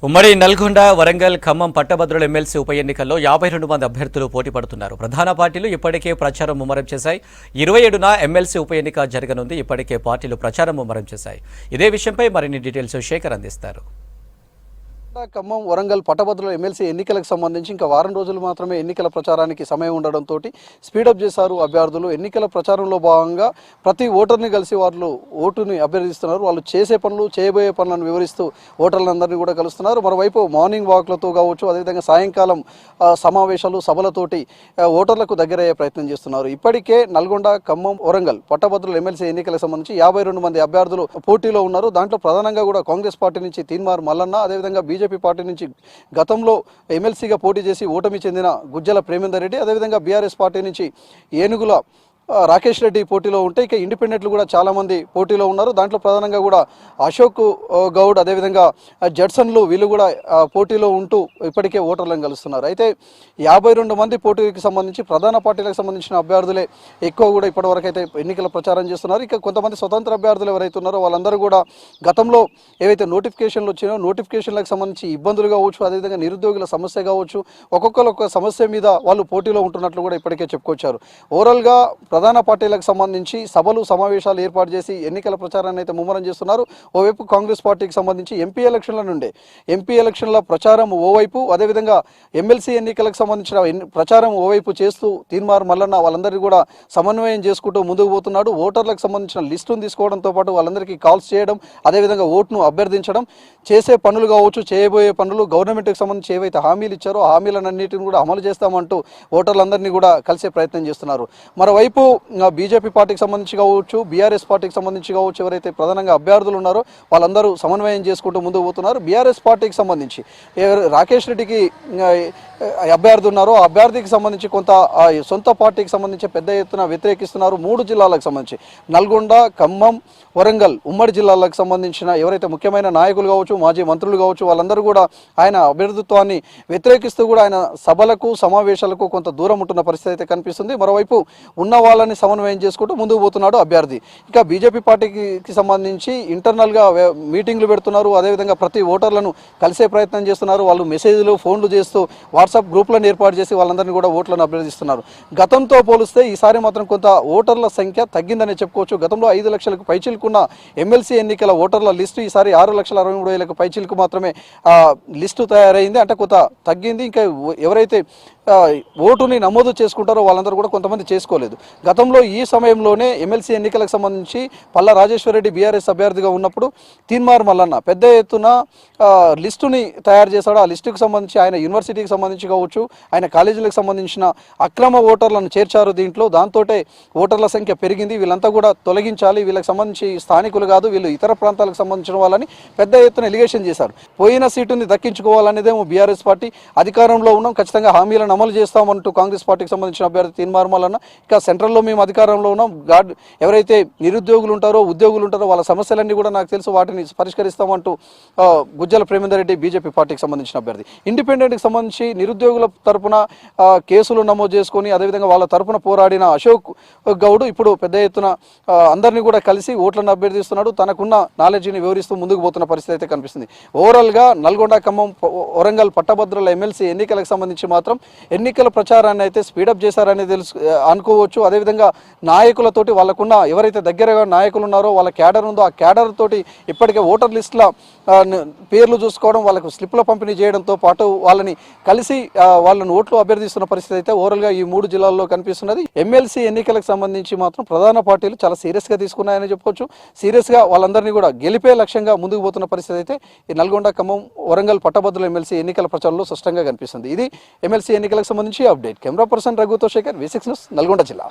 ఉమ్మడి నల్గొండ, వరంగల్, ఖమ్మం పట్టభద్రుల ఎమ్మెల్సీ ఉప ఎన్నికల్లో 52 మంది అభ్యర్థులు పోటీ పడుతున్నారు. ప్రధాన పార్టీలు ఇప్పటికే ప్రచారం ముమ్మరం చేశాయి. 27న ఎమ్మెల్సీ ఉప ఎన్నిక జరగనుంది. ఇప్పటికే పార్టీలు ప్రచారం ముమ్మరం చేశాయి. ఇదే విషయంపై మరిన్ని డీటెయిల్స్ శేఖర్ అందిస్తారు. ఖమ్మం, వరంగల్ పట్టభద్రుల ఎమ్మెల్సీ ఎన్నికలకు సంబంధించి ఇంకా వారం రోజులు మాత్రమే ఎన్నికల ప్రచారానికి సమయం ఉండడంతో స్పీడప్ చేశారు అభ్యర్థులు. ఎన్నికల ప్రచారంలో భాగంగా ప్రతి ఓటర్ని కలిసి వాళ్ళు ఓటుని అభ్యర్థిస్తున్నారు. వాళ్ళు చేసే పనులు, చేయబోయే పనులను వివరిస్తూ ఓటర్లందరినీ కూడా కలుస్తున్నారు. మరోవైపు మార్నింగ్ వాక్లతో కావచ్చు, అదేవిధంగా సాయంకాలం సమావేశాలు, సభలతోటి ఓటర్లకు దగ్గరయ్యే ప్రయత్నం చేస్తున్నారు. ఇప్పటికే నల్గొండ, ఖమ్మం, వరంగల్ పట్టభద్రుల ఎమ్మెల్సీ ఎన్నికలకు సంబంధించి 52 మంది అభ్యర్థులు పోటీలో ఉన్నారు. దాంట్లో ప్రధానంగా కూడా కాంగ్రెస్ పార్టీ నుంచి తీన్మార్ మల్లన్న, అదేవిధంగా బీజేపీ పార్టీ నుంచి గతంలో ఎమ్మెల్సీగా పోటీ చేసి ఓటమి చెందిన గుజ్జల ప్రేమేందర్ రెడ్డి, అదేవిధంగా బీఆర్ఎస్ పార్టీ నుంచి ఏనుగుల రాకేష్ రెడ్డి పోటీలో ఉంటే ఇక ఇండిపెండెంట్లు కూడా చాలామంది పోటీలో ఉన్నారు. దాంట్లో ప్రధానంగా కూడా అశోక్ గౌడ్, అదేవిధంగా జడ్సన్లు వీళ్ళు కూడా పోటీలో ఉంటూ ఇప్పటికే ఓటర్లను కలుస్తున్నారు. అయితే 52 మంది పోటీకి సంబంధించి ప్రధాన పార్టీలకు సంబంధించిన అభ్యర్థులే ఎక్కువ కూడా ఇప్పటివరకు అయితే ఎన్నికల ప్రచారం చేస్తున్నారు. ఇక కొంతమంది స్వతంత్ర అభ్యర్థులు ఎవరైతే ఉన్నారో వాళ్ళందరూ కూడా గతంలో ఏవైతే నోటిఫికేషన్లు వచ్చినాయో నోటిఫికేషన్లకు సంబంధించి ఇబ్బందులు కావచ్చు, అదేవిధంగా నిరుద్యోగుల సమస్య కావచ్చు, ఒక్కొక్క సమస్య మీద వాళ్ళు పోటీలో ఉంటున్నట్లు కూడా ఇప్పటికే చెప్పుకొచ్చారు. ఓవరాల్గా ప్రధాన పార్టీలకు సంబంధించి సభలు, సమావేశాలు ఏర్పాటు చేసి ఎన్నికల ప్రచారాన్ని అయితే ముమ్మరం చేస్తున్నారు. ఓవైపు కాంగ్రెస్ పార్టీకి సంబంధించి ఎంపీ ఎలక్షన్ల నుండే ఎంపీ ఎలక్షన్ల ప్రచారం ఓవైపు, అదేవిధంగా ఎమ్మెల్సీ ఎన్నికలకు సంబంధించిన ప్రచారం ఓవైపు చేస్తూ తీన్మార్ మల్లన్న వాళ్ళందరినీ కూడా సమన్వయం చేసుకుంటూ ముందుకు పోతున్నాడు. ఓటర్లకు సంబంధించిన లిస్టును తీసుకోవడంతో పాటు వాళ్ళందరికీ కాల్స్ చేయడం, అదేవిధంగా ఓటును అభ్యర్థించడం, చేసే పనులు కావచ్చు, చేయబోయే పనులు, గవర్నమెంట్కి సంబంధించి ఏవైతే హామీలు ఇచ్చారో ఆ హామీలన్నింటిని కూడా అమలు చేస్తామంటూ ఓటర్లందరినీ కూడా కలిసే ప్రయత్నం చేస్తున్నారు. మరోవైపు బీజేపీ పార్టీకి సంబంధించి కావచ్చు, బీఆర్ఎస్ పార్టీకి సంబంధించి కావచ్చు, ఎవరైతే ప్రధానంగా అభ్యర్థులు ఉన్నారో వాళ్ళందరూ సమన్వయం చేసుకుంటూ ముందుకు పోతున్నారు. బీఆర్ఎస్ పార్టీకి సంబంధించి రాకేష్ రెడ్డికి అభ్యర్థి ఉన్నారో ఆ అభ్యర్థికి సంబంధించి కొంత సొంత పార్టీకి సంబంధించి పెద్ద ఎత్తున వ్యతిరేకిస్తున్నారు. 3 జిల్లాలకు సంబంధించి నల్గొండ, ఖమ్మం, వరంగల్ ఉమ్మడి జిల్లాలకు సంబంధించిన ఎవరైతే ముఖ్యమైన నాయకులు కావచ్చు, మాజీ మంత్రులు కావచ్చు, వాళ్ళందరూ కూడా ఆయన అభ్యర్థిత్వాన్ని వ్యతిరేకిస్తూ కూడా ఆయన సభలకు, సమావేశాలకు కొంత దూరం ఉంటున్న పరిస్థితి అయితే కనిపిస్తుంది. మరోవైపు ఉన్న వాళ్ళని సమన్వయం చేసుకుంటూ ముందుకు పోతున్నాడు అభ్యర్థి. ఇక బీజేపీ పార్టీకి సంబంధించి ఇంటర్నల్గా మీటింగ్లు పెడుతున్నారు. అదేవిధంగా ప్రతి ఓటర్లను కలిసే ప్రయత్నం చేస్తున్నారు. వాళ్ళు మెసేజ్లు, ఫోన్లు చేస్తూ వాట్సాప్ గ్రూప్లను ఏర్పాటు చేసి వాళ్ళందరినీ కూడా ఓట్లను అభ్యర్థిస్తున్నారు. గతంతో పోలిస్తే ఈసారి మాత్రం కొంత ఓటర్ల సంఖ్య తగ్గిందని చెప్పుకోవచ్చు. గతంలో 5 లక్షలకు పైచిలుకున్న ఎమ్మెల్సీ ఎన్నికల ఓటర్ల లిస్టు ఈసారి 6,63,000 పైచిలుకు మాత్రమే లిస్టు తయారైంది. అంటే కొంత తగ్గింది. ఇంకా ఎవరైతే ఓటుని నమోదు చేసుకుంటారో వాళ్ళందరూ కూడా కొంతమంది చేసుకోలేదు. గతంలో ఈ సమయంలోనే ఎమ్మెల్సీ ఎన్నికలకు సంబంధించి పల్లా రాజేశ్వర్ రెడ్డి బీఆర్ఎస్ అభ్యర్థిగా ఉన్నప్పుడు తీన్మార్ మల్లన్న పెద్ద ఎత్తున లిస్టుని తయారు చేశాడు. ఆ లిస్టుకు సంబంధించి ఆయన యూనివర్సిటీకి సంబంధించి కావచ్చు, ఆయన కాలేజీలకు సంబంధించిన అక్రమ ఓటర్లను చేర్చారు దీంట్లో. దాంతో ఓటర్ల సంఖ్య పెరిగింది. వీళ్ళంతా కూడా తొలగించాలి, వీళ్ళకి సంబంధించి స్థానికులు కాదు, వీళ్ళు ఇతర ప్రాంతాలకు సంబంధించిన వాళ్ళని పెద్ద ఎత్తున ఎలిగేషన్ చేశారు. పోయిన సీటుని దక్కించుకోవాలనేదేమో బీఆర్ఎస్ పార్టీ. అధికారంలో ఉన్నాం, ఖచ్చితంగా హామీలను అమలు చేస్తామంటూ కాంగ్రెస్ పార్టీకి సంబంధించిన అభ్యర్థి తీన్మార్ మల్లన్న. ఇక సెంట్రల్లో మేము అధికారంలో ఉన్నాం, ఎవరైతే నిరుద్యోగులు ఉంటారో, ఉద్యోగులు ఉంటారో వాళ్ళ సమస్యలన్నీ కూడా నాకు తెలుసు, వాటిని పరిష్కరిస్తామంటూ గుజ్జల ప్రేమేందర్ రెడ్డి బీజేపీ పార్టీకి సంబంధించిన అభ్యర్థి. ఇండిపెండెంట్కి సంబంధించి నిరుద్యోగుల తరపున కేసులు నమోదు చేసుకొని అదేవిధంగా వాళ్ళ తరపున పోరాడిన అశోక్ గౌడ్ ఇప్పుడు పెద్ద ఎత్తున అందరినీ కూడా కలిసి ఓట్లను అభ్యర్థిస్తున్నాడు. తనకున్న నాలెడ్జ్ని వివరిస్తూ ముందుకు పోతున్న పరిస్థితి అయితే కనిపిస్తుంది. ఓవరాల్గా నల్గొండ, ఖమ్మం, వరంగల్ పట్టభద్రుల ఎమ్మెల్సీ ఎన్నికలకు సంబంధించి మాత్రం ఎన్నికల ప్రచారాన్ని అయితే స్పీడప్ చేశారని అనుకోవచ్చు. అదేవిధంగా నాయకులతోటి వాళ్ళకున్న ఎవరైతే దగ్గరగా నాయకులు ఉన్నారో వాళ్ళ క్యాడర్ ఉందో ఆ క్యాడర్ తోటి ఇప్పటికే ఓటర్ లిస్టుల పేర్లు చూసుకోవడం, వాళ్ళకు స్లిప్ల పంపిణీ చేయడంతో పాటు వాళ్ళని కలిసి వాళ్ళని ఓట్లు అభ్యర్థిస్తున్న పరిస్థితి అయితే ఓవరాల్గా ఈ 3 జిల్లాల్లో కనిపిస్తున్నది. ఎమ్మెల్సీ ఎన్నికలకు సంబంధించి మాత్రం ప్రధాన పార్టీలు చాలా సీరియస్గా తీసుకున్నాయని చెప్పుకోవచ్చు. సీరియస్గా వాళ్ళందరినీ కూడా గెలిపే లక్ష్యంగా ముందుకు పోతున్న పరిస్థితి అయితే ఈ నల్గొండ, ఖమ్మం, వరంగల్ పట్టభద్రుల ఎమ్మెల్సీ ఎన్నికల ప్రచారంలో స్పష్టంగా కనిపిస్తుంది. ఇది ఎమ్మెల్సీ ఎన్నికలకు సంబంధించి అప్డేట్. కెమెరా పర్సన్ రఘుతో శేఖర్, V6 న్యూస్, నల్గొండ జిల్లా.